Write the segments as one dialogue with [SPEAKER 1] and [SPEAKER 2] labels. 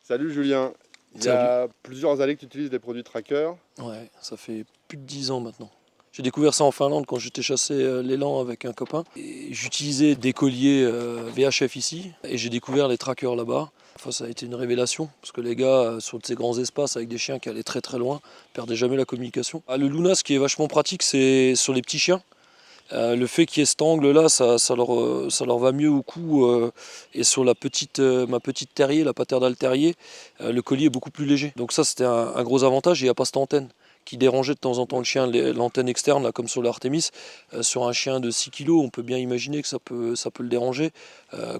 [SPEAKER 1] Salut Julien, il y a plusieurs années que tu utilises des produits tracker.
[SPEAKER 2] Ouais, ça fait plus de 10 ans maintenant. J'ai découvert ça en Finlande quand j'étais chasser l'élan avec un copain. Et j'utilisais des colliers VHF ici et j'ai découvert les trackers là-bas. Enfin, ça a été une révélation parce que les gars, sur ces grands espaces avec des chiens qui allaient très très loin, perdaient jamais la communication. Le Luna, ce qui est vachement pratique, c'est sur les petits chiens. Le fait qu'il y ait cet angle-là, ça leur va mieux au cou. Et sur ma petite terrier, la paternale terrier, le collier est beaucoup plus léger. Donc ça, c'était un gros avantage. Et il n'y a pas cette antenne qui dérangeait de temps en temps le chien, l'antenne externe, là, comme sur l'Artemis. Sur un chien de 6 kilos, on peut bien imaginer que ça peut le déranger.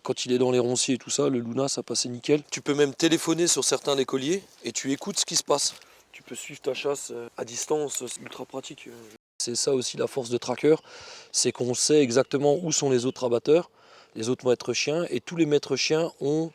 [SPEAKER 2] Quand il est dans les ronciers et tout ça, le Luna, ça passait nickel. Tu peux même téléphoner sur certains des colliers et tu écoutes ce qui se passe. Tu peux suivre ta chasse à distance, c'est ultra pratique. C'est ça aussi la force de Tracker, c'est qu'on sait exactement où sont les autres abatteurs, les autres maîtres chiens, et tous les maîtres chiens ont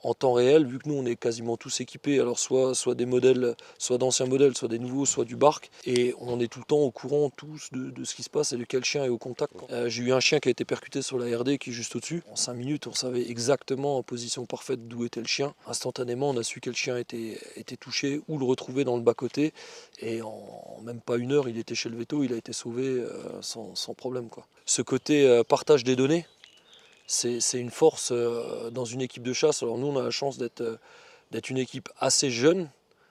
[SPEAKER 2] en temps réel, vu que nous on est quasiment tous équipés, alors soit des modèles, soit d'anciens modèles, soit des nouveaux, soit du bark, et on est tout le temps au courant tous de ce qui se passe et de quel chien est au contact. J'ai eu un chien qui a été percuté sur la RD qui est juste au-dessus. En 5 minutes, on savait exactement en position parfaite d'où était le chien. Instantanément, on a su quel chien était touché, où le retrouver dans le bas-côté, et en même pas une heure, il était chez le veto, il a été sauvé sans problème, quoi. Ce côté partage des données, c'est une force dans une équipe de chasse. Alors nous, on a la chance d'être une équipe assez jeune.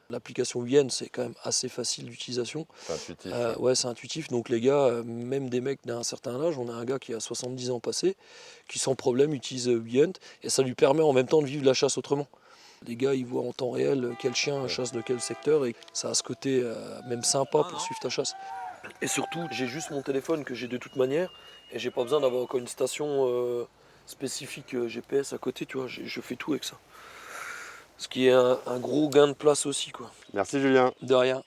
[SPEAKER 2] L'application Wien, c'est quand même assez facile d'utilisation.
[SPEAKER 1] C'est intuitif.
[SPEAKER 2] Ouais, c'est intuitif. Donc les gars, même des mecs d'un certain âge, on a un gars qui a 70 ans passé, qui sans problème utilise Wien, et ça lui permet en même temps de vivre la chasse autrement. Les gars, ils voient en temps réel quel chien chasse de quel secteur, et ça a ce côté même sympa pour suivre ta chasse. Et surtout, j'ai juste mon téléphone que j'ai de toute manière, et j'ai pas besoin d'avoir encore une station spécifique GPS à côté, tu vois, je fais tout avec ça. Ce qui est un gros gain de place aussi, quoi.
[SPEAKER 1] Merci Julien.
[SPEAKER 2] De rien.